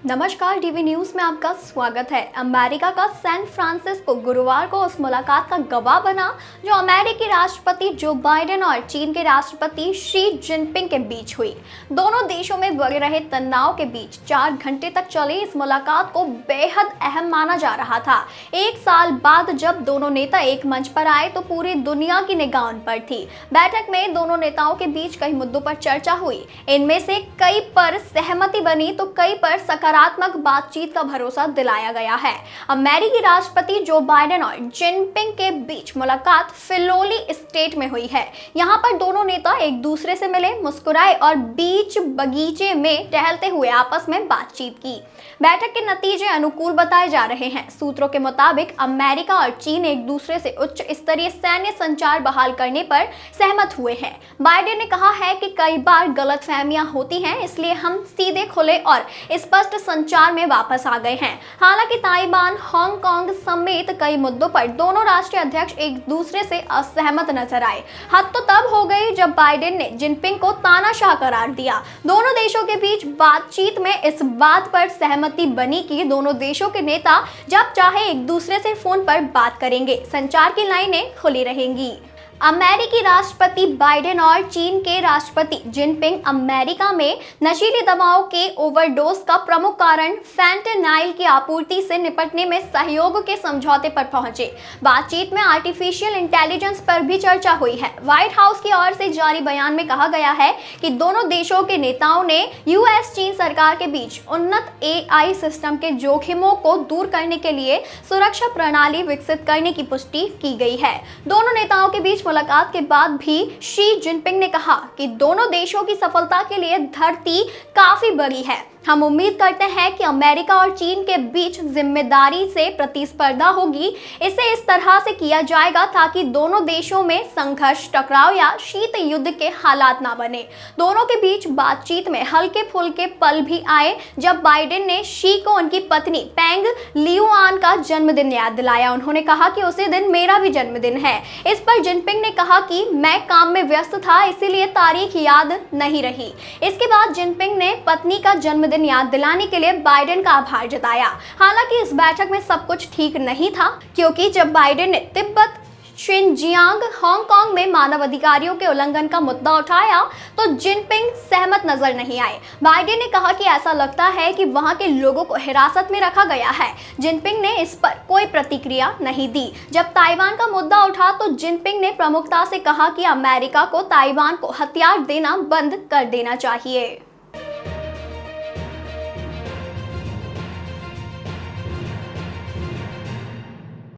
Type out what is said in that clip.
नमस्कार, TV news में आपका स्वागत है। अमेरिका का सैन फ्रांसिस्को गुरुवार को उस मुलाकात का गवाह बना जो अमेरिकी राष्ट्रपति जो बाइडेन और चीन के राष्ट्रपति शी जिनपिंग के बीच हुई। दोनों देशों में बढ़ रहे तनाव के बीच 4 घंटे तक चली इस मुलाकात को बेहद अहम माना जा रहा था। एक साल बाद जब दोनों नेता एक मंच पर आए तो पूरी दुनिया की निगाह उन पर थी। बैठक में दोनों नेताओं के बीच कई मुद्दों पर चर्चा हुई। इनमें से कई पर सहमति बनी तो कई पर सकारात्मक बातचीत का भरोसा दिलाया गया है। अमेरिकी राष्ट्रपति जो बाइडेन और जिनपिंग के बीच मुलाकात फिलोली स्टेट में हुई है। यहाँ पर दोनों नेता एक दूसरे से मिले, मुस्कुराए और बीच बगीचे में टहलते हुए आपस में बातचीत की। बैठक के नतीजे अनुकूल बताए जा रहे हैं। सूत्रों के मुताबिक अमेरिका और चीन एक दूसरे से उच्च स्तरीय सैन्य संचार बहाल करने पर सहमत हुए हैं। बाइडेन ने कहा है कि कई बार गलतफहमियां होती हैं, इसलिए हम सीधे, खुले और स्पष्ट संचार में वापस आ गए हैं। हालांकि ताइवान, हांगकांग समेत कई मुद्दों पर दोनों राष्ट्रीय अध्यक्ष एक दूसरे से असहमत नजर आए। हद तो तब हो गई जब बाइडेन ने जिनपिंग को तानाशाह करार दिया। दोनों देशों के बीच बातचीत में इस बात पर सहमति बनी कि दोनों देशों के नेता जब चाहे एक दूसरे से फोन पर बात करेंगे। संचार की लाइनें खुली रहेंगी। अमेरिकी राष्ट्रपति बाइडेन और चीन के राष्ट्रपति जिनपिंग अमेरिका में नशीली दवाओं के ओवरडोज का प्रमुख कारण फैंटेनाइल की आपूर्ति से निपटने में सहयोग के समझौते पर पहुंचे। बातचीत में आर्टिफिशियल इंटेलिजेंस पर भी चर्चा हुई है। व्हाइट हाउस की ओर से जारी बयान में कहा गया है कि दोनों देशों के नेताओं ने यूएस चीन सरकार के बीच उन्नत एआई सिस्टम के जोखिमों को दूर करने के लिए सुरक्षा प्रणाली विकसित करने की पुष्टि की गई है। दोनों नेताओं के बीच मुलाकात के बाद भी शी जिनपिंग ने कहा कि दोनों देशों की सफलता के लिए धरती काफी बड़ी है। हम उम्मीद करते हैं कि अमेरिका और चीन के बीच जिम्मेदारी से प्रतिस्पर्धा होगी। इसे इस तरह से किया जाएगा ताकि दोनों देशों में संघर्ष, टकराव या शीत युद्ध के हालात ना बने। दोनों के बीच बातचीत में हल्के फुल्के पल भी आए जब बाइडेन ने शी को उनकी पत्नी पेंग लियुआन का जन्मदिन याद दिलाया। उन्होंने कहा कि उसी दिन मेरा भी जन्मदिन है। इस पर जिनपिंग ने कहा कि मैं काम में व्यस्त था, इसीलिए तारीख याद नहीं रही। इसके बाद जिनपिंग ने पत्नी का जन्मदिन याद दिलाने के लिए बाइडेन का आभार जताया। हालांकि इस बैठक में सब कुछ ठीक नहीं था, क्योंकि जब बाइडेन ने तिब्बत, शिनजियांग, हांगकांग में मानवाधिकारों के उल्लंघन का मुद्दा उठाया तो जिनपिंग सहमत नजर नहीं आए। बाइडेन ने कहा कि ऐसा लगता है कि वहां के लोगों को हिरासत में रखा गया है। जिनपिंग ने इस पर कोई प्रतिक्रिया नहीं दी। जब ताइवान का मुद्दा उठा तो जिनपिंग ने प्रमुखता से कहा कि अमेरिका को ताइवान को हथियार देना बंद कर देना चाहिए।